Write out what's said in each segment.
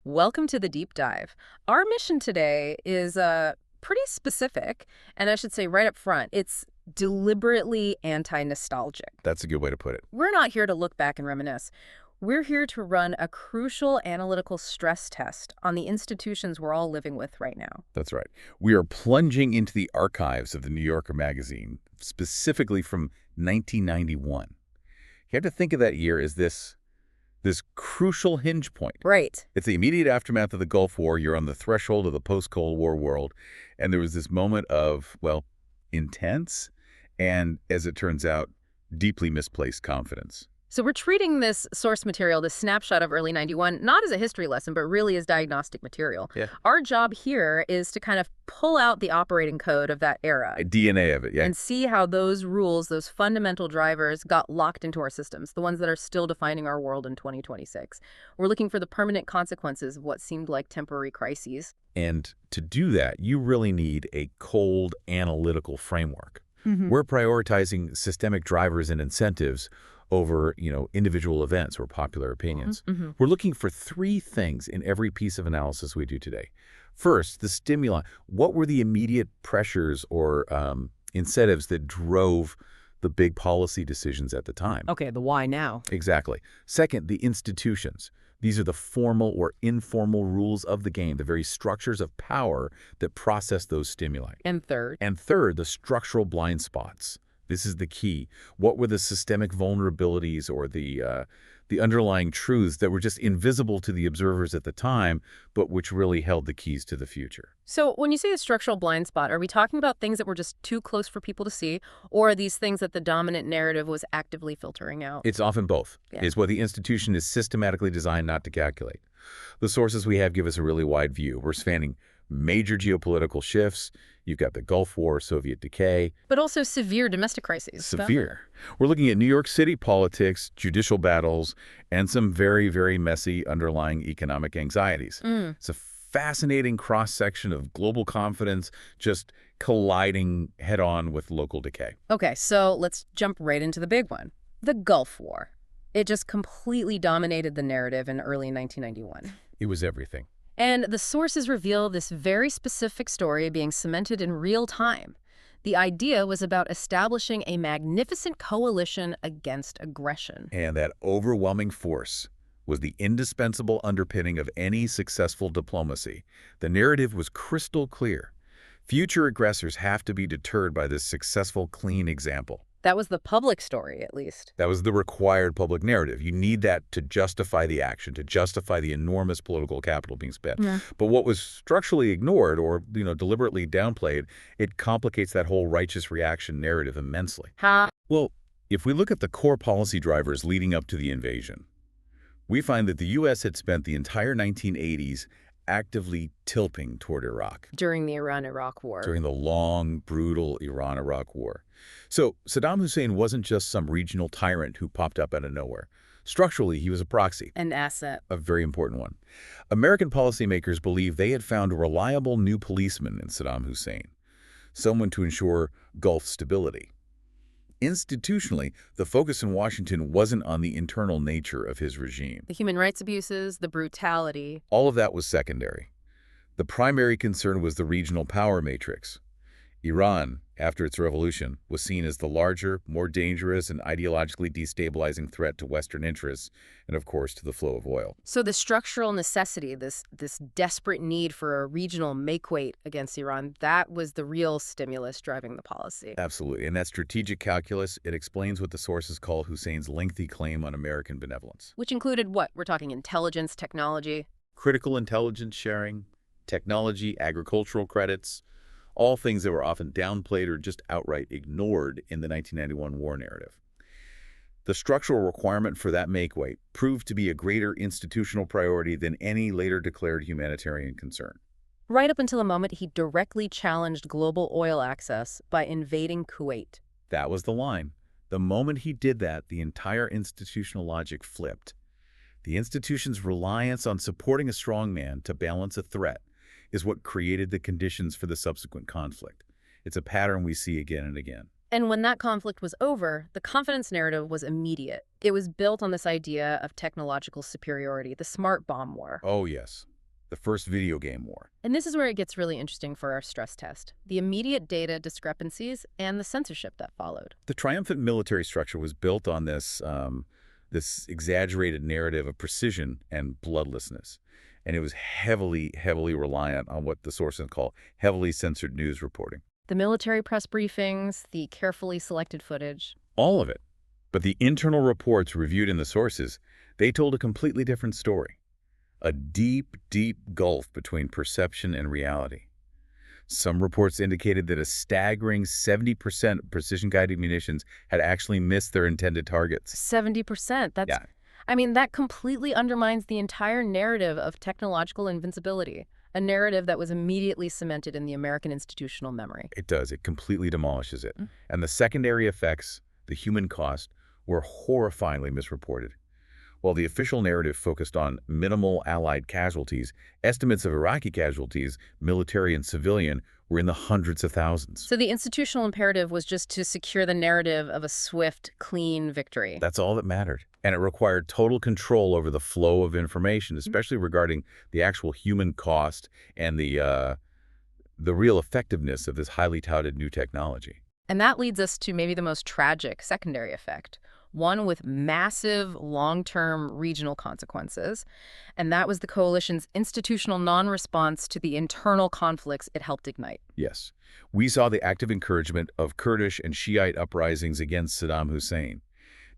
Welcome to the deep dive. Our mission today is pretty specific, and I should say right up front, it's deliberately anti-nostalgic. That's a good way to put it. We're not here to look back and reminisce. We're here to run a crucial analytical stress test on the institutions we're all living with right now. That's right. We are plunging into the archives of the New Yorker magazine, specifically from 1991. You have to think of that year as this crucial hinge point. Right. It's the immediate aftermath of the Gulf War. You're on the threshold of the post-Cold War world, and there was this moment of, well, intense and, as it turns out, deeply misplaced confidence. So we're treating this source material, this snapshot of early 91, not as a history lesson, but really as diagnostic material. Yeah. Our job here is to kind of pull out the operating code of that era. DNA of it, yeah. And see how those rules, those fundamental drivers, got locked into our systems, the ones that are still defining our world in 2026. We're looking for the permanent consequences of what seemed like temporary crises. And to do that, you really need a cold, analytical framework. We're prioritizing systemic drivers and incentives over, individual events or popular opinions. We're looking for three things in every piece of analysis we do today. First, the stimuli. What were the immediate pressures or incentives that drove the big policy decisions at the time? Okay, the why now. Exactly. Second, the institutions. These are the formal or informal rules of the game, the very structures of power that process those stimuli. And third. And third, the structural blind spots. This is the key. What were the systemic vulnerabilities or the underlying truths that were just invisible to the observers at the time, but which really held the keys to the future? So when you say the structural blind spot, are we talking about things that were just too close for people to see, or are these things that the dominant narrative was actively filtering out? It's often both. Yeah. It's what the institution is systematically designed not to calculate. The sources we have give us a really wide view. We're spanning major geopolitical shifts. You've got the Gulf War, Soviet decay. But also severe domestic crises. Severe. We're looking at New York City politics, judicial battles, and some very, very messy underlying economic anxieties. It's a fascinating cross-section of global confidence just colliding head-on with local decay. Okay, so let's jump right into the big one. The Gulf War. It just completely dominated the narrative in early 1991. It was everything. And the sources reveal this very specific story being cemented in real time. The idea was about establishing a magnificent coalition against aggression. And that overwhelming force was the indispensable underpinning of any successful diplomacy. The narrative was crystal clear. Future aggressors have to be deterred by this successful, clean example. That was the public story, at least. That was the required public narrative. You need that to justify the action, to justify the enormous political capital being spent. Yeah. But what was structurally ignored or, deliberately downplayed, it complicates that whole righteous reaction narrative immensely. Huh? Well, if we look at the core policy drivers leading up to the invasion, we find that the U.S. had spent the entire 1980s actively tilting toward Iraq. During the Iran-Iraq War. During the long, brutal Iran-Iraq War. So Saddam Hussein wasn't just some regional tyrant who popped up out of nowhere. Structurally, he was a proxy. An asset. A very important one. American policymakers believed they had found a reliable new policeman in Saddam Hussein, someone to ensure Gulf stability. Institutionally, the focus in Washington wasn't on the internal nature of his regime. The human rights abuses, the brutality. All of that was secondary. The primary concern was the regional power matrix. Iran, after its revolution, was seen as the larger, more dangerous, and ideologically destabilizing threat to Western interests and, of course, to the flow of oil. So the structural necessity, this desperate need for a regional make-weight against Iran, that was the real stimulus driving the policy. Absolutely. And that strategic calculus, it explains what the sources call Hussein's lengthy claim on American benevolence. Which included what? We're talking intelligence, technology. Critical intelligence sharing, technology, agricultural credits, all things that were often downplayed or just outright ignored in the 1991 war narrative. The structural requirement for that make-weight proved to be a greater institutional priority than any later declared humanitarian concern. Right up until the moment he directly challenged global oil access by invading Kuwait. That was the line. The moment he did that, the entire institutional logic flipped. The institution's reliance on supporting a strong man to balance a threat is what created the conditions for the subsequent conflict. It's a pattern we see again and again. And when that conflict was over, the confidence narrative was immediate. It was built on this idea of technological superiority, the smart bomb war. Oh, yes. the first video game war. And this is where it gets really interesting for our stress test. The immediate data discrepancies and the censorship that followed. The triumphant military structure was built on this exaggerated narrative of precision and bloodlessness. And it was heavily reliant on what the sources call heavily censored news reporting. The military press briefings, the carefully selected footage. All of it. But the internal reports reviewed in the sources, they told a completely different story. A deep gulf between perception and reality. Some reports indicated that a staggering 70% of precision-guided munitions had actually missed their intended targets. 70%. Yeah. I mean, that completely undermines the entire narrative of technological invincibility, a narrative that was immediately cemented in the American institutional memory. It does. It completely demolishes it. And the secondary effects, the human cost, were horrifyingly misreported. While the official narrative focused on minimal Allied casualties, estimates of Iraqi casualties, military and civilian, were in the hundreds of thousands. So the institutional imperative was just to secure the narrative of a swift, clean victory. That's all that mattered. And it required total control over the flow of information, especially regarding the actual human cost and the real effectiveness of this highly touted new technology. And that leads us to maybe the most tragic secondary effect, one with massive long-term regional consequences, and that was the coalition's institutional non-response to the internal conflicts it helped ignite. Yes. We saw the active encouragement of Kurdish and Shiite uprisings against Saddam Hussein.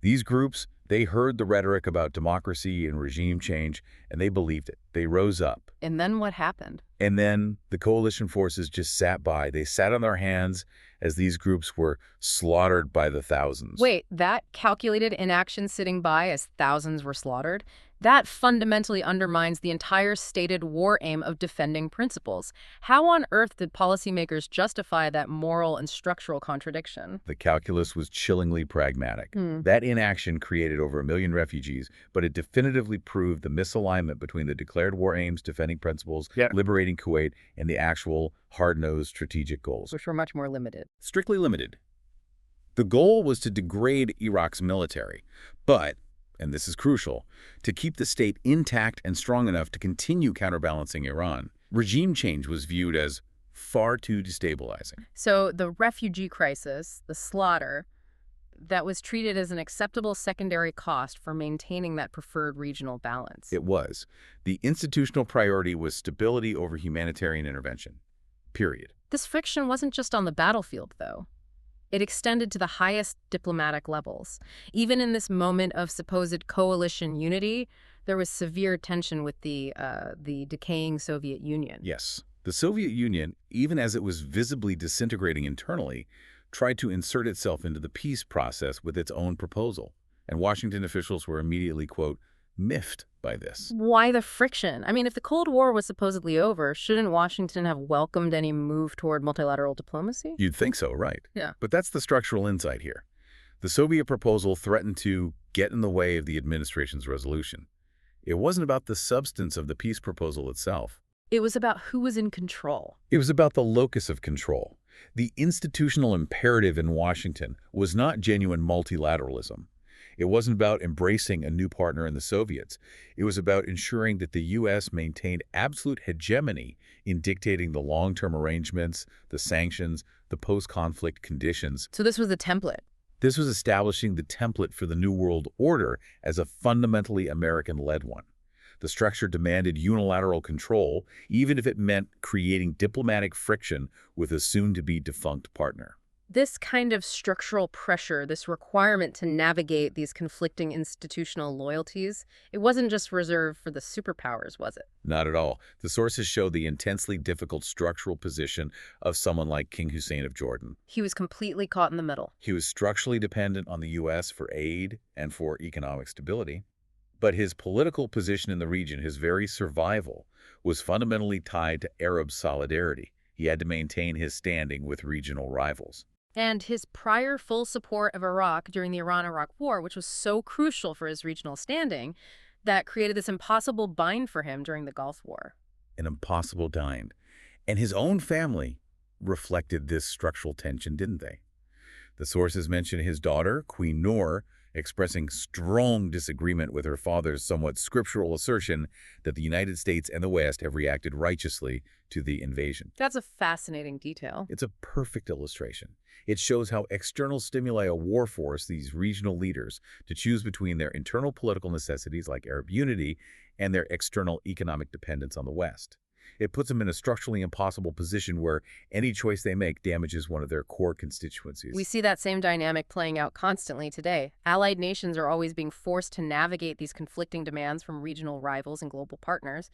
These groups, they heard the rhetoric about democracy and regime change, and they believed it. They rose up. And then what happened? And then the coalition forces just sat by. They sat on their hands as these groups were slaughtered by the thousands. Wait, that calculated inaction sitting by as thousands were slaughtered? That fundamentally undermines the entire stated war aim of defending principles. How on earth did policymakers justify that moral and structural contradiction? The calculus was chillingly pragmatic. That inaction created over 1 million refugees, but it definitively proved the misalignment between the declared war aims, defending principles, liberating Kuwait, and the actual hard-nosed strategic goals. Which were much more limited. Strictly limited. The goal was to degrade Iraq's military, but, and this is crucial, to keep the state intact and strong enough to continue counterbalancing Iran. Regime change was viewed as far too destabilizing. So the refugee crisis, the slaughter, that was treated as an acceptable secondary cost for maintaining that preferred regional balance. It was. The institutional priority was stability over humanitarian intervention. Period. This friction wasn't just on the battlefield, though. It extended to the highest diplomatic levels. Even in this moment of supposed coalition unity, there was severe tension with the decaying Soviet Union. Yes. The Soviet Union, even as it was visibly disintegrating internally, tried to insert itself into the peace process with its own proposal. And Washington officials were immediately, quote, miffed by this. Why the friction? I mean, if the Cold War was supposedly over, shouldn't Washington have welcomed any move toward multilateral diplomacy? You'd think so, right? Yeah. But that's the structural insight here. The Soviet proposal threatened to get in the way of the administration's resolution. It wasn't about the substance of the peace proposal itself. It was about who was in control. It was about the locus of control. The institutional imperative in Washington was not genuine multilateralism. It wasn't about embracing a new partner in the Soviets. It was about ensuring that the U.S. maintained absolute hegemony in dictating the long-term arrangements, the sanctions, the post-conflict conditions. So this was a template. This was establishing the template for the New World Order as a fundamentally American-led one. The structure demanded unilateral control, even if it meant creating diplomatic friction with a soon-to-be defunct partner. This kind of structural pressure, this requirement to navigate these conflicting institutional loyalties, it wasn't just reserved for the superpowers, was it? Not at all. The sources show the intensely difficult structural position of someone like King Hussein of Jordan. He was completely caught in the middle. He was structurally dependent on the U.S. for aid and for economic stability. But his political position in the region, his very survival, was fundamentally tied to Arab solidarity. He had to maintain his standing with regional rivals. And his prior full support of Iraq during the Iran-Iraq War, which was so crucial for his regional standing, that created this impossible bind for him during the Gulf War. An impossible bind. And his own family reflected this structural tension, didn't they? The sources mention his daughter, Queen Noor, expressing strong disagreement with her father's somewhat scriptural assertion that the United States and the West have reacted righteously to the invasion. That's a fascinating detail. It's a perfect illustration. It shows how external stimuli a war force these regional leaders to choose between their internal political necessities like Arab unity and their external economic dependence on the West. It puts them in a structurally impossible position where any choice they make damages one of their core constituencies. We see that same dynamic playing out constantly today. Allied nations are always being forced to navigate these conflicting demands from regional rivals and global partners.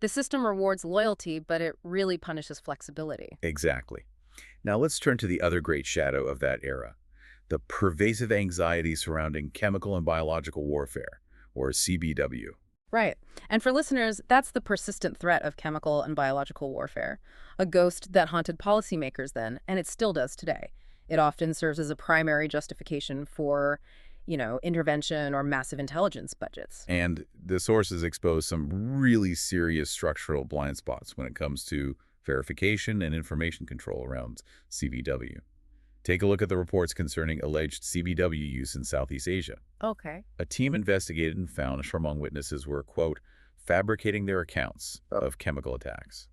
The system rewards loyalty, but it really punishes flexibility. Exactly. Now let's turn to the other great shadow of that era, the pervasive anxiety surrounding chemical and biological warfare, or CBW. Right. And for listeners, that's the persistent threat of chemical and biological warfare, a ghost that haunted policymakers then, and it still does today. It often serves as a primary justification for, intervention or massive intelligence budgets. And the sources expose some really serious structural blind spots when it comes to verification and information control around CBW. Take a look at the reports concerning alleged CBW use in Southeast Asia. Okay. A team investigated and found Shamong witnesses were, quote, fabricating their accounts of chemical attacks.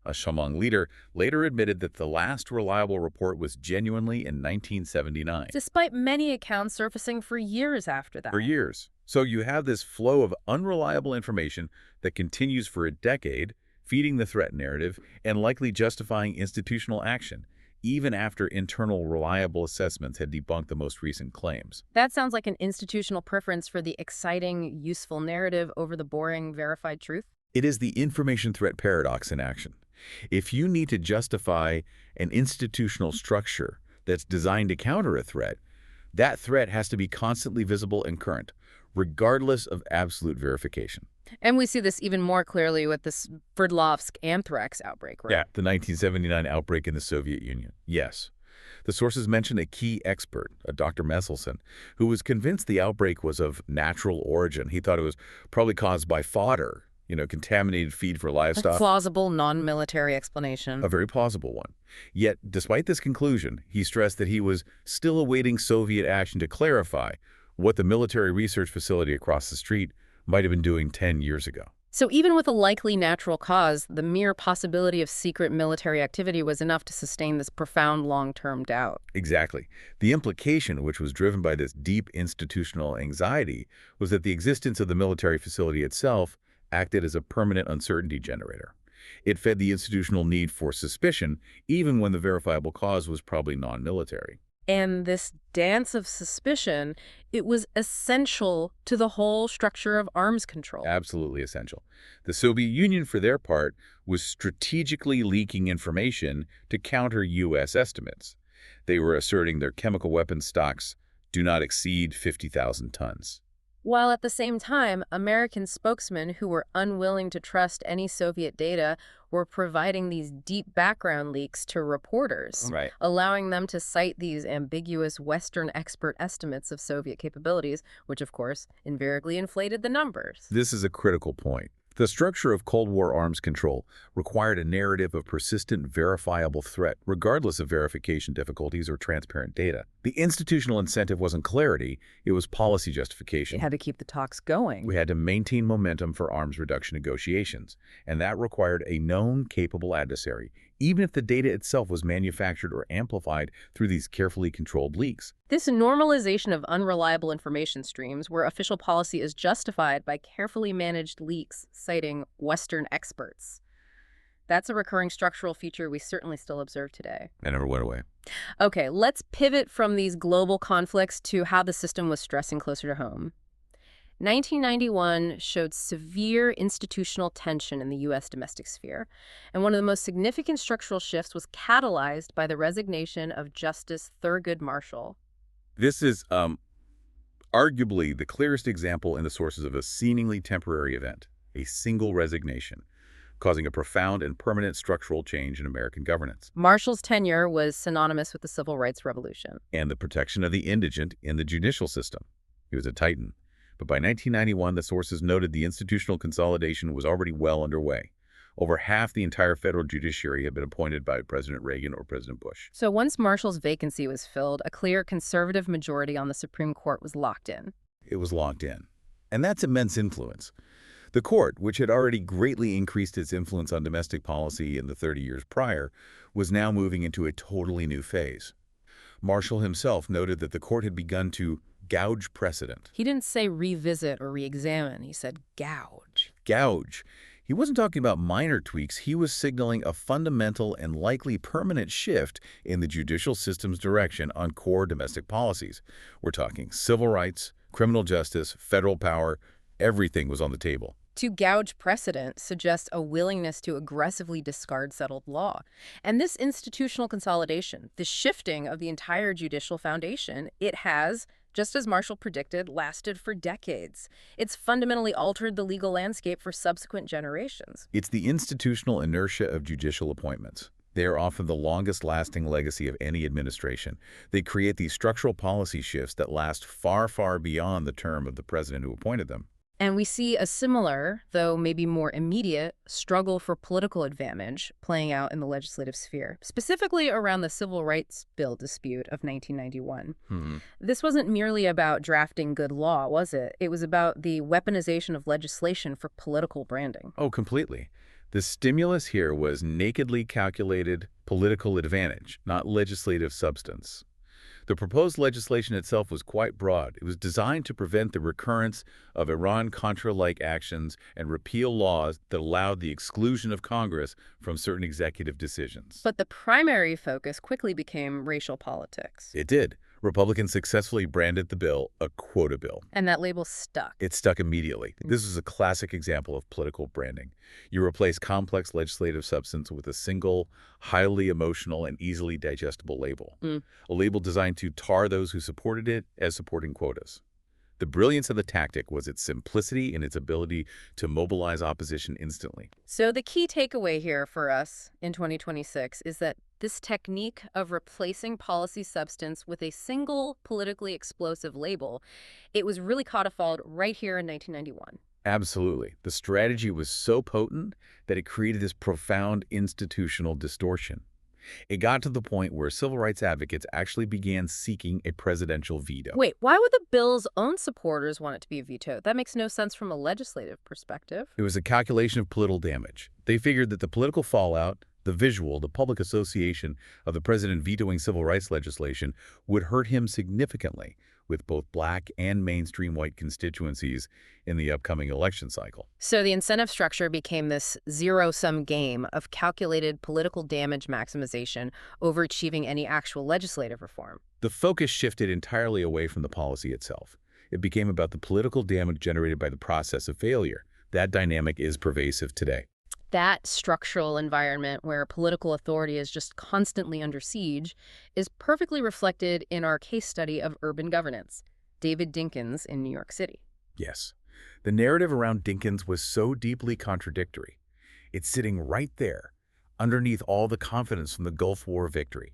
A Shamong leader later admitted that the last reliable report was genuinely in 1979. Despite many accounts surfacing for years after that. For years. So you have this flow of unreliable information that continues for a decade, feeding the threat narrative and likely justifying institutional action, even after internal reliable assessments had debunked the most recent claims. That sounds like an institutional preference for the exciting, useful narrative over the boring, verified truth. It is the information threat paradox in action. If you need to justify an institutional structure that's designed to counter a threat, that threat has to be constantly visible and current, regardless of absolute verification. And we see this even more clearly with this Sverdlovsk anthrax outbreak, right? Yeah, the 1979 outbreak in the Soviet Union. Yes. The sources mention a key expert, a Dr. Messelson, who was convinced the outbreak was of natural origin. He thought it was probably caused by fodder, contaminated feed for livestock. A plausible, non-military explanation. A very plausible one. Yet, despite this conclusion, he stressed that he was still awaiting Soviet action to clarify what the military research facility across the street might have been doing 10 years ago. So even with a likely natural cause, the mere possibility of secret military activity was enough to sustain this profound long-term doubt. Exactly. The implication, which was driven by this deep institutional anxiety, was that the existence of the military facility itself acted as a permanent uncertainty generator. It fed the institutional need for suspicion, even when the verifiable cause was probably non-military. And this dance of suspicion, it was essential to the whole structure of arms control. Absolutely essential. The Soviet Union, for their part, was strategically leaking information to counter U.S. estimates. They were asserting their chemical weapons stocks do not exceed 50,000 tons. While at the same time, American spokesmen who were unwilling to trust any Soviet data were providing these deep background leaks to reporters, Right. allowing them to cite these ambiguous Western expert estimates of Soviet capabilities, which of course invariably inflated the numbers. This is a critical point. The structure of Cold War arms control required a narrative of persistent, verifiable threat, regardless of verification difficulties or transparent data. The institutional incentive wasn't clarity, it was policy justification. It had to keep the talks going. We had to maintain momentum for arms reduction negotiations, and that required a known, capable adversary, even if the data itself was manufactured or amplified through these carefully controlled leaks. This normalization of unreliable information streams, where official policy is justified by carefully managed leaks citing Western experts. That's a recurring structural feature we certainly still observe today. It never went away. Okay, let's pivot from these global conflicts to how the system was stressing closer to home. 1991 showed severe institutional tension in the U.S. domestic sphere, and one of the most significant structural shifts was catalyzed by the resignation of Justice Thurgood Marshall. This is arguably the clearest example in the sources of a seemingly temporary event, a single resignation, causing a profound and permanent structural change in American governance. Marshall's tenure was synonymous with the Civil Rights Revolution. And the protection of the indigent in the judicial system. He was a titan. But by 1991, the sources noted the institutional consolidation was already well underway. Over half the entire federal judiciary had been appointed by President Reagan or President Bush. So once Marshall's vacancy was filled, a clear conservative majority on the Supreme Court was locked in. It was locked in. And that's immense influence. The court, which had already greatly increased its influence on domestic policy in the 30 years prior, was now moving into a totally new phase. Marshall himself noted that the court had begun to gouge precedent. He didn't say revisit or re-examine. He said gouge. Gouge. He wasn't talking about minor tweaks. He was signaling a fundamental and likely permanent shift in the judicial system's direction on core domestic policies. We're talking civil rights, criminal justice, federal power. Everything was on the table. To gouge precedent suggests a willingness to aggressively discard settled law. And this institutional consolidation, the shifting of the entire judicial foundation, it has, just as Marshall predicted, lasted for decades. It's fundamentally altered the legal landscape for subsequent generations. It's the institutional inertia of judicial appointments. They are often the longest-lasting legacy of any administration. They create these structural policy shifts that last far, far beyond the term of the president who appointed them. And we see a similar, though maybe more immediate, struggle for political advantage playing out in the legislative sphere, specifically around the Civil Rights Bill dispute of 1991. This wasn't merely about drafting good law, was it? It was about the weaponization of legislation for political branding. Oh, completely. The stimulus here was nakedly calculated political advantage, not legislative substance. The proposed legislation itself was quite broad. It was designed to prevent the recurrence of Iran-Contra-like actions and repeal laws that allowed the exclusion of Congress from certain executive decisions. But the primary focus quickly became racial politics. It did. Republicans successfully branded the bill a quota bill. And that label stuck. It stuck immediately. This is a classic example of political branding. You replace complex legislative substance with a single, highly emotional, and easily digestible label. A label designed to tar those who supported it as supporting quotas. The brilliance of the tactic was its simplicity and its ability to mobilize opposition instantly. So the key takeaway here for us in 2026 is that this technique of replacing policy substance with a single politically explosive label, it was really codified right here in 1991. Absolutely. The strategy was so potent that it created this profound institutional distortion. It got to the point where civil rights advocates actually began seeking a presidential veto. Wait, why would the bill's own supporters want it to be vetoed? That makes no sense from a legislative perspective. It was a calculation of political damage. They figured that the political fallout, the visual, the public association of the president vetoing civil rights legislation would hurt him significantly with both black and mainstream white constituencies in the upcoming election cycle. So the incentive structure became this zero-sum game of calculated political damage maximization over achieving any actual legislative reform. The focus shifted entirely away from the policy itself. It became about the political damage generated by the process of failure. That dynamic is pervasive today. That structural environment where political authority is just constantly under siege is perfectly reflected in our case study of urban governance, David Dinkins in New York City. Yes. The narrative around Dinkins was so deeply contradictory. It's sitting right there, underneath all the confidence from the Gulf War victory.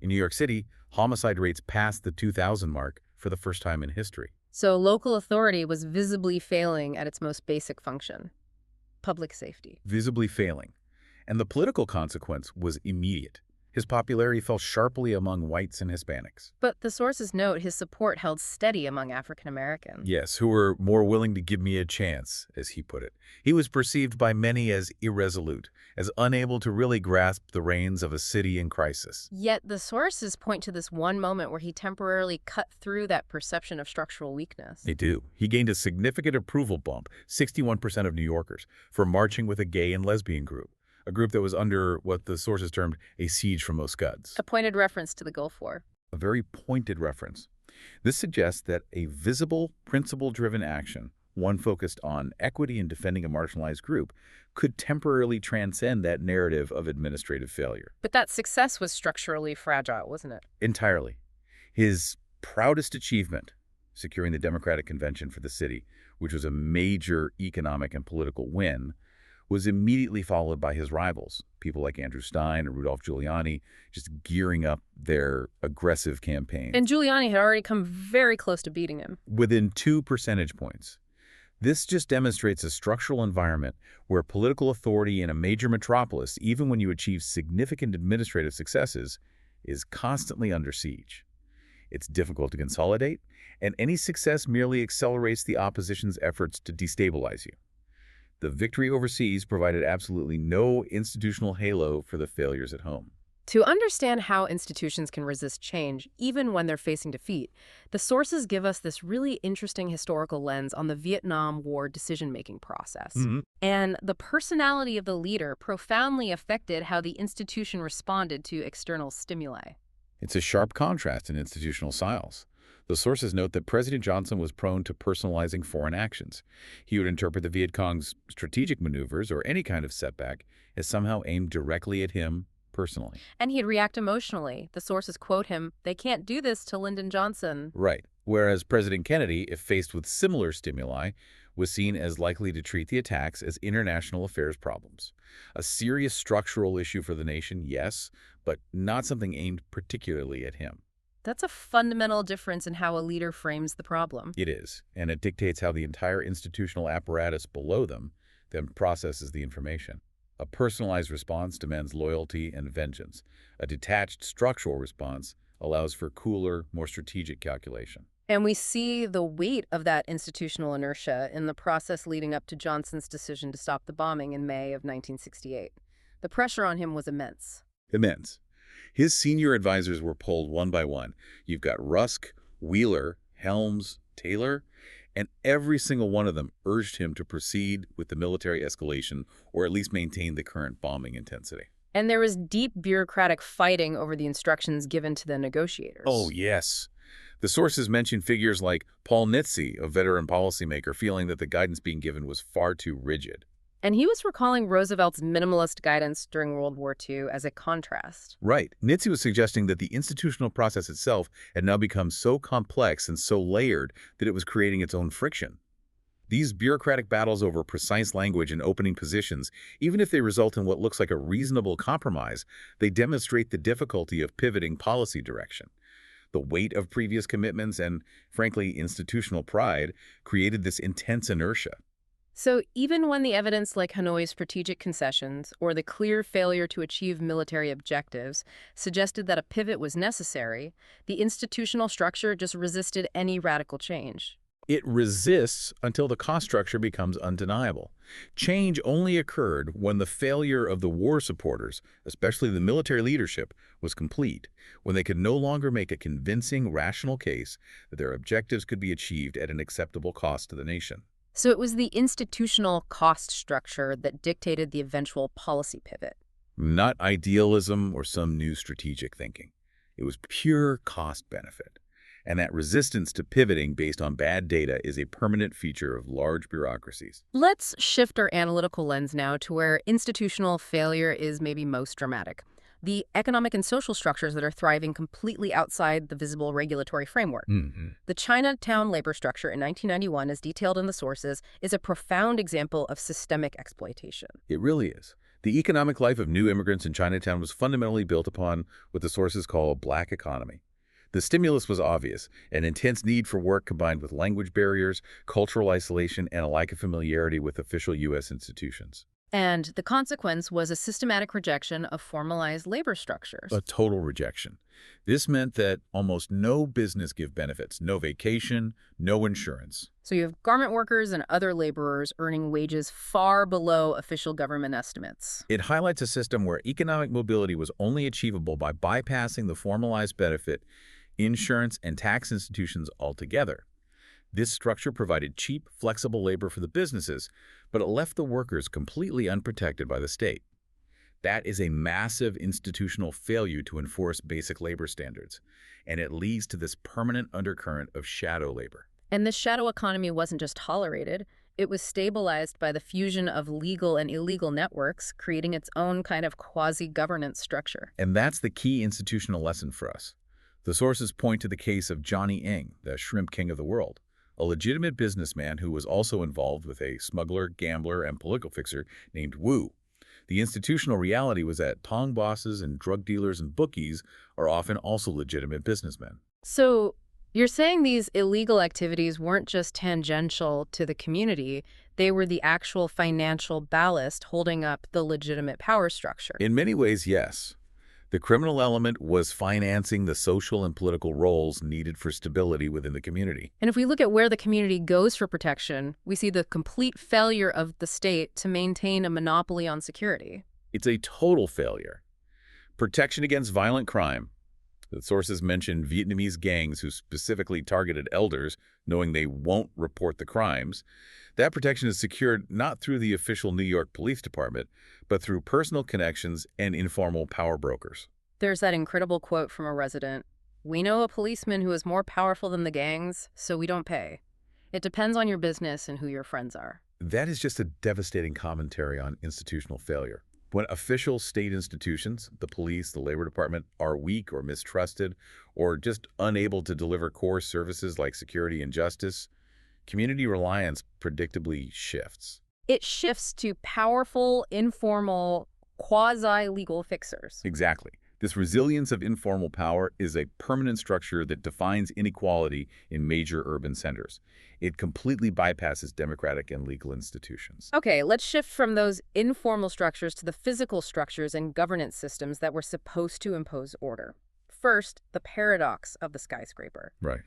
In New York City, homicide rates passed the 2,000 mark for the first time in history. So local authority was visibly failing at its most basic function. Public safety. Visibly failing. And the political consequence was immediate. His popularity fell sharply among whites and Hispanics. But the sources note his support held steady among African Americans. Yes, who were more willing to give me a chance, as he put it. He was perceived by many as irresolute, as unable to really grasp the reins of a city in crisis. Yet the sources point to this one moment where he temporarily cut through that perception of structural weakness. They do. He gained a significant approval bump, 61% of New Yorkers, for marching with a gay and lesbian group. A group that was under what the sources termed a siege from most scuds. A pointed reference to the Gulf War. A very pointed reference. This suggests that a visible, principle-driven action, one focused on equity and defending a marginalized group, could temporarily transcend that narrative of administrative failure. But that success was structurally fragile, wasn't it? Entirely. His proudest achievement, securing the Democratic Convention for the city, which was a major economic and political win, was immediately followed by his rivals, people like Andrew Stein and Rudolph Giuliani, just gearing up their aggressive campaigns. And Giuliani had already come very close to beating him. Within 2 percentage points. This just demonstrates a structural environment where political authority in a major metropolis, even when you achieve significant administrative successes, is constantly under siege. It's difficult to consolidate, and any success merely accelerates the opposition's efforts to destabilize you. The victory overseas provided absolutely no institutional halo for the failures at home. To understand how institutions can resist change, even when they're facing defeat, the sources give us this really interesting historical lens on the Vietnam War decision-making process. And the personality of the leader profoundly affected how the institution responded to external stimuli. It's a sharp contrast in institutional styles. The sources note that President Johnson was prone to personalizing foreign actions. He would interpret the Viet Cong's strategic maneuvers or any kind of setback as somehow aimed directly at him personally. And he'd react emotionally. The sources quote him, "They can't do this to Lyndon Johnson." Right. Whereas President Kennedy, if faced with similar stimuli, was seen as likely to treat the attacks as international affairs problems. A serious structural issue for the nation, yes, but not something aimed particularly at him. That's a fundamental difference in how a leader frames the problem. It is, and it dictates how the entire institutional apparatus below them then processes the information. A personalized response demands loyalty and vengeance. A detached structural response allows for cooler, more strategic calculation. And we see the weight of that institutional inertia in the process leading up to Johnson's decision to stop the bombing in May of 1968. The pressure on him was immense. Immense. His senior advisors were pulled one by one. You've got Rusk, Wheeler, Helms, Taylor, and every single one of them urged him to proceed with the military escalation or at least maintain the current bombing intensity. And there was deep bureaucratic fighting over the instructions given to the negotiators. Oh, yes. The sources mention figures like Paul Nitze, a veteran policymaker, feeling that the guidance being given was far too rigid. And he was recalling Roosevelt's minimalist guidance during World War II as a contrast. Right. Nitze was suggesting that the institutional process itself had now become so complex and so layered that it was creating its own friction. These bureaucratic battles over precise language and opening positions, even if they result in what looks like a reasonable compromise, they demonstrate the difficulty of pivoting policy direction. The weight of previous commitments and, frankly, institutional pride created this intense inertia. So even when the evidence like Hanoi's strategic concessions or the clear failure to achieve military objectives suggested that a pivot was necessary, the institutional structure just resisted any radical change. It resists until the cost structure becomes undeniable. Change only occurred when the failure of the war supporters, especially the military leadership, was complete, when they could no longer make a convincing, rational case that their objectives could be achieved at an acceptable cost to the nation. So it was the institutional cost structure that dictated the eventual policy pivot. Not idealism or some new strategic thinking. It was pure cost benefit. And that resistance to pivoting based on bad data is a permanent feature of large bureaucracies. Let's shift our analytical lens now to where institutional failure is maybe most dramatic. The economic and social structures that are thriving completely outside the visible regulatory framework. The Chinatown labor structure in 1991, as detailed in the sources, is a profound example of systemic exploitation. It really is. The economic life of new immigrants in Chinatown was fundamentally built upon what the sources call a black economy. The stimulus was obvious, an intense need for work combined with language barriers, cultural isolation, and a lack of familiarity with official U.S. institutions. And the consequence was a systematic rejection of formalized labor structures. A total rejection. This meant that almost no business gave benefits, no vacation, no insurance. So you have garment workers and other laborers earning wages far below official government estimates. It highlights a system where economic mobility was only achievable by bypassing the formalized benefit, insurance, and tax institutions altogether. This structure provided cheap, flexible labor for the businesses, but it left the workers completely unprotected by the state. That is a massive institutional failure to enforce basic labor standards, and it leads to this permanent undercurrent of shadow labor. And this shadow economy wasn't just tolerated, it was stabilized by the fusion of legal and illegal networks, creating its own kind of quasi-governance structure. And that's the key institutional lesson for us. The sources point to the case of Johnny Ing, the shrimp king of the world, a legitimate businessman who was also involved with a smuggler, gambler, and political fixer named Wu. The institutional reality was that tong bosses and drug dealers and bookies are often also legitimate businessmen. So You're saying these illegal activities weren't just tangential to the community, they were the actual financial ballast holding up the legitimate power structure. In many ways, yes. The criminal element was financing the social and political roles needed for stability within the community. And if we look at where the community goes for protection, we see the complete failure of the state to maintain a monopoly on security. It's a total failure. Protection against violent crime. The sources mention Vietnamese gangs who specifically targeted elders, knowing they won't report the crimes. That protection is secured not through the official New York Police Department, but through personal connections and informal power brokers. There's that incredible quote from a resident: "We know a policeman who is more powerful than the gangs, so we don't pay. It depends on your business and who your friends are." That is just a devastating commentary on institutional failure. When official state institutions, the police, the labor department, are weak or mistrusted or just unable to deliver core services like security and justice, community reliance predictably shifts. It shifts to powerful, informal, quasi-legal fixers. Exactly. This resilience of informal power is a permanent structure that defines inequality in major urban centers. It completely bypasses democratic and legal institutions. Okay, let's shift from those informal structures to the physical structures and governance systems that were supposed to impose order. First, the paradox of the skyscraper. Right.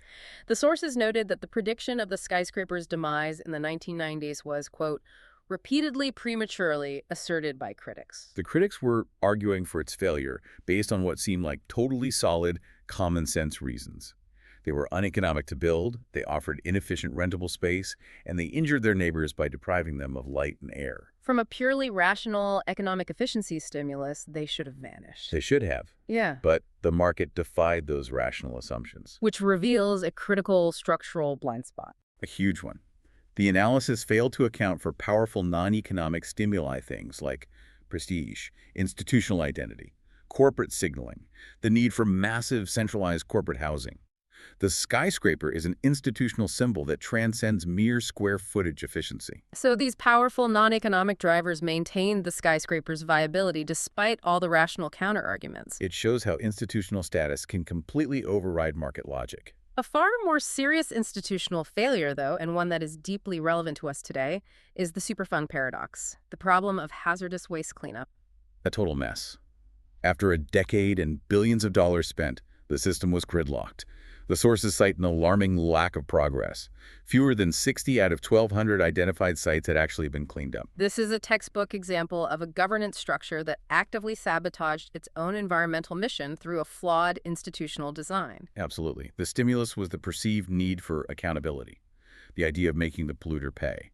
The sources noted that the prediction of the skyscraper's demise in the 1990s was, quote, repeatedly prematurely asserted by critics. The critics were arguing for its failure based on what seemed like totally solid, common-sense reasons. They were uneconomic to build, they offered inefficient rentable space, and they injured their neighbors by depriving them of light and air. From a purely rational economic efficiency stimulus, they should have vanished. They should have. Yeah. But the market defied those rational assumptions. Which reveals a critical structural blind spot. A huge one. The analysis failed to account for powerful non-economic stimuli, things like prestige, institutional identity, corporate signaling, the need for massive centralized corporate housing. The skyscraper is an institutional symbol that transcends mere square footage efficiency. So these powerful non-economic drivers maintained the skyscraper's viability despite all the rational counterarguments. It shows how institutional status can completely override market logic. A far more serious institutional failure, though, and one that is deeply relevant to us today, is the Superfund paradox, the problem of hazardous waste cleanup. A total mess. After a decade and billions of dollars spent, the system was gridlocked. The sources cite an alarming lack of progress. Fewer than 60 out of 1,200 identified sites had actually been cleaned up. This is a textbook example of a governance structure that actively sabotaged its own environmental mission through a flawed institutional design. Absolutely. The stimulus was the perceived need for accountability, the idea of making the polluter pay.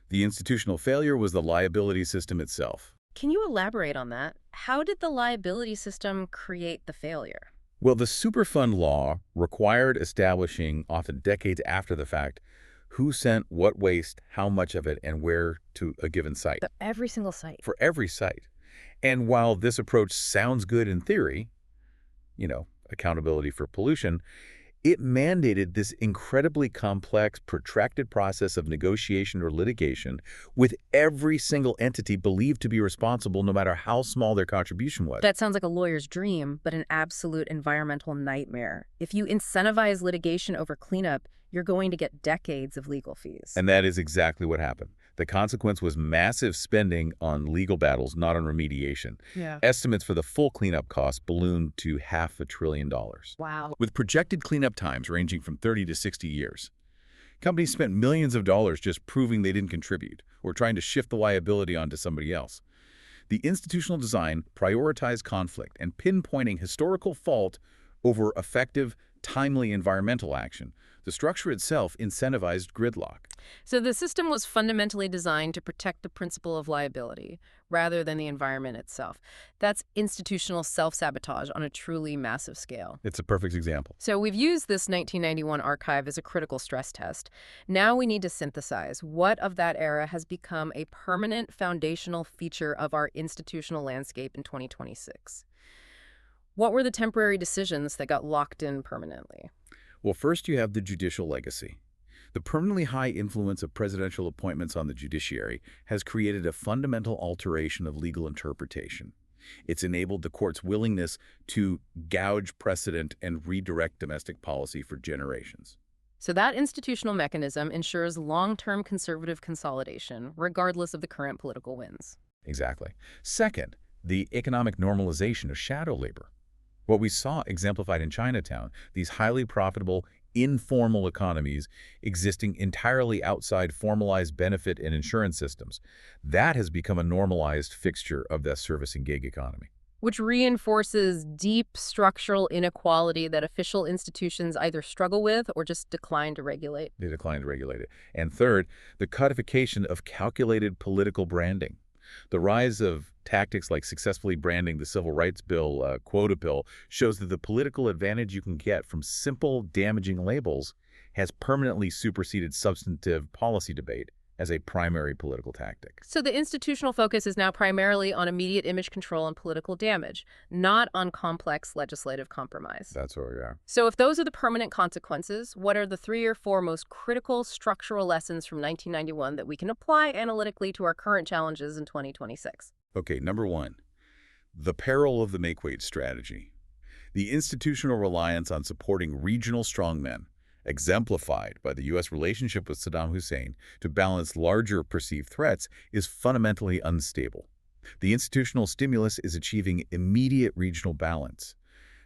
The institutional failure was the liability system itself. Can you elaborate on that? How did the liability system create the failure? Well, the Superfund law required establishing, often decades after the fact, who sent what waste, how much of it, and where to a given site. So every single site. For every site. And while this approach sounds good in theory, accountability for pollution, it mandated this incredibly complex, protracted process of negotiation or litigation with every single entity believed to be responsible no matter how small their contribution was. That sounds like a lawyer's dream, but an absolute environmental nightmare. If you incentivize litigation over cleanup, you're going to get decades of legal fees. And that is exactly what happened. The consequence was massive spending on legal battles, not on remediation. Yeah. Estimates for the full cleanup cost ballooned to $500 billion. Wow. With projected cleanup times ranging from 30 to 60 years. Companies spent millions of dollars just proving they didn't contribute or trying to shift the liability onto somebody else. The institutional design prioritized conflict and pinpointing historical fault over effective, timely environmental action. The structure itself incentivized gridlock. So the system was fundamentally designed to protect the principle of liability rather than the environment itself. That's institutional self-sabotage on a truly massive scale. It's a perfect example. So we've used this 1991 archive as a critical stress test. Now we need to synthesize what of that era has become a permanent foundational feature of our institutional landscape in 2026. What were the temporary decisions that got locked in permanently? Well, first you have the judicial legacy. The permanently high influence of presidential appointments on the judiciary has created a fundamental alteration of legal interpretation. It's enabled the court's willingness to gouge precedent and redirect domestic policy for generations. So that institutional mechanism ensures long-term conservative consolidation, regardless of the current political winds. Exactly. Second, the economic normalization of shadow labor. What we saw exemplified in Chinatown, these highly profitable, informal economies existing entirely outside formalized benefit and insurance systems, that has become a normalized fixture of the service and gig economy. Which reinforces deep structural inequality that official institutions either struggle with or just decline to regulate. They decline to regulate it. And third, the codification of calculated political branding. The rise of tactics like successfully branding the Civil Rights Bill quota pill shows that the political advantage you can get from simple, damaging labels has permanently superseded substantive policy debate as a primary political tactic. So the institutional focus is now primarily on immediate image control and political damage, not on complex legislative compromise. That's where we are. So if those are the permanent consequences, what are the 3 or 4 most critical structural lessons from 1991 that we can apply analytically to our current challenges in 2026? Okay, number 1, the peril of the make-weight strategy. The institutional reliance on supporting regional strongmen, exemplified by the U.S. relationship with Saddam Hussein to balance larger perceived threats, is fundamentally unstable. The institutional stimulus is achieving immediate regional balance.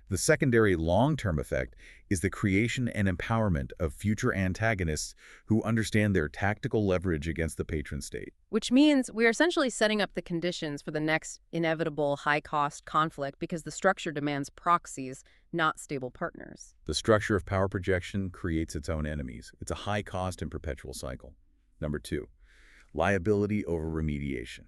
The secondary long-term effect is the creation and empowerment of future antagonists who understand their tactical leverage against the patron state. Which means we are essentially setting up the conditions for the next inevitable high-cost conflict because the structure demands proxies, not stable partners. The structure of power projection creates its own enemies. It's a high-cost and perpetual cycle. Number 2, liability over remediation.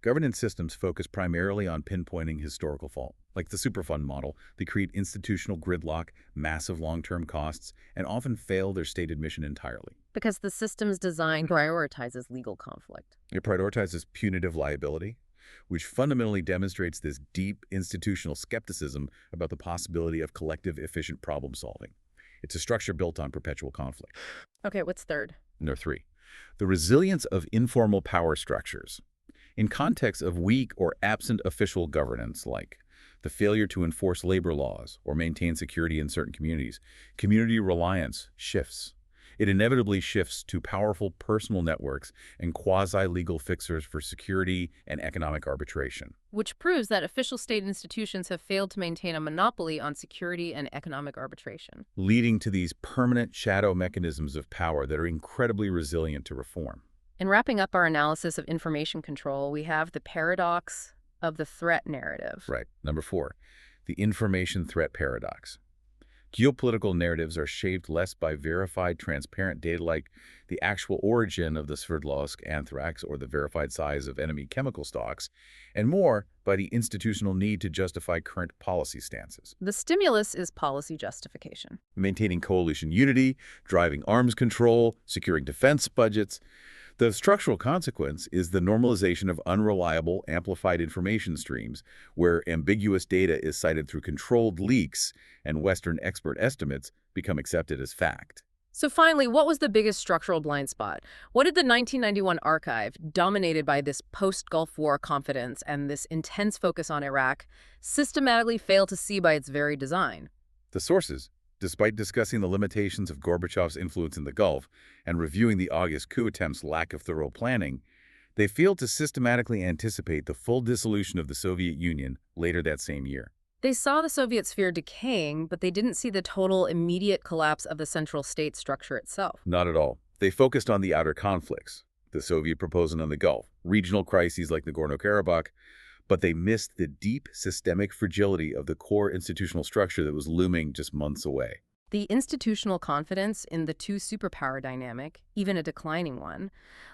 Governance systems focus primarily on pinpointing historical fault. Like the Superfund model, they create institutional gridlock, massive long-term costs, and often fail their stated mission entirely. Because the system's design prioritizes legal conflict. It prioritizes punitive liability, which fundamentally demonstrates this deep institutional skepticism about the possibility of collective efficient problem solving. It's a structure built on perpetual conflict. Okay, what's third? Number 3, the resilience of informal power structures. In context of weak or absent official governance, like the failure to enforce labor laws or maintain security in certain communities, community reliance shifts. It inevitably shifts to powerful personal networks and quasi-legal fixers for security and economic arbitration. Which proves that official state institutions have failed to maintain a monopoly on security and economic arbitration. Leading to these permanent shadow mechanisms of power that are incredibly resilient to reform. In wrapping up our analysis of information control, we have the paradox of the threat narrative. Right. Number 4, the information threat paradox. Geopolitical narratives are shaped less by verified, transparent data like the actual origin of the Sverdlovsk anthrax or the verified size of enemy chemical stocks, and more by the institutional need to justify current policy stances. The stimulus is policy justification. Maintaining coalition unity, driving arms control, securing defense budgets. The structural consequence is the normalization of unreliable, amplified information streams, where ambiguous data is cited through controlled leaks and Western expert estimates become accepted as fact. So finally, what was the biggest structural blind spot? What did the 1991 archive, dominated by this post-Gulf War confidence and this intense focus on Iraq, systematically fail to see by its very design? The sources, despite discussing the limitations of Gorbachev's influence in the Gulf and reviewing the August coup attempt's lack of thorough planning, they failed to systematically anticipate the full dissolution of the Soviet Union later that same year. They saw the Soviet sphere decaying, but they didn't see the total immediate collapse of the central state structure itself. Not at all. They focused on the outer conflicts, the Soviet proposal in the Gulf, regional crises like Nagorno-Karabakh, but they missed the deep systemic fragility of the core institutional structure that was looming just months away. The institutional confidence in the two superpower dynamic, even a declining one,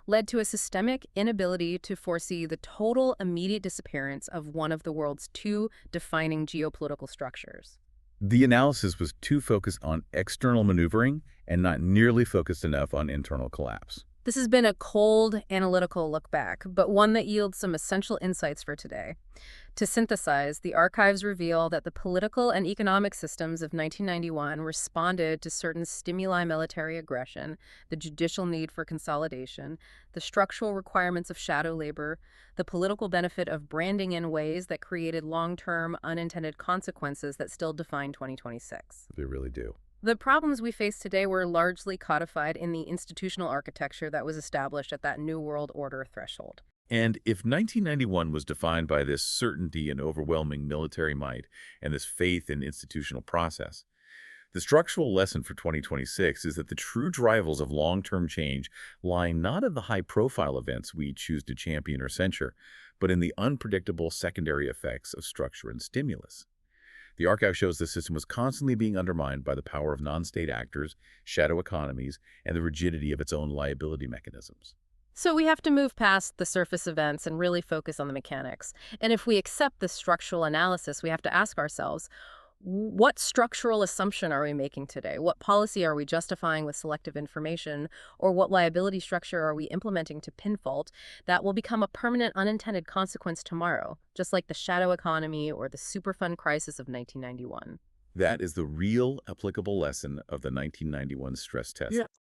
led to a systemic inability to foresee the total immediate disappearance of one of the world's 2 defining geopolitical structures. The analysis was too focused on external maneuvering and not nearly focused enough on internal collapse. This has been a cold, analytical look back, but one that yields some essential insights for today. To synthesize, the archives reveal that the political and economic systems of 1991 responded to certain stimuli military aggression, the judicial need for consolidation, the structural requirements of shadow labor, the political benefit of branding in ways that created long-term unintended consequences that still define 2026. They really do. The problems we face today were largely codified in the institutional architecture that was established at that New World Order threshold. And if 1991 was defined by this certainty and overwhelming military might and this faith in institutional process, the structural lesson for 2026 is that the true drivers of long-term change lie not in the high-profile events we choose to champion or censure, but in the unpredictable secondary effects of structure and stimulus. The archive shows the system was constantly being undermined by the power of non-state actors, shadow economies, and the rigidity of its own liability mechanisms. So we have to move past the surface events and really focus on the mechanics. And if we accept this structural analysis, we have to ask ourselves, what structural assumption are we making today? What policy are we justifying with selective information? Or what liability structure are we implementing to pinfault that will become a permanent unintended consequence tomorrow, just like the shadow economy or the Superfund crisis of 1991? That is the real applicable lesson of the 1991 stress test.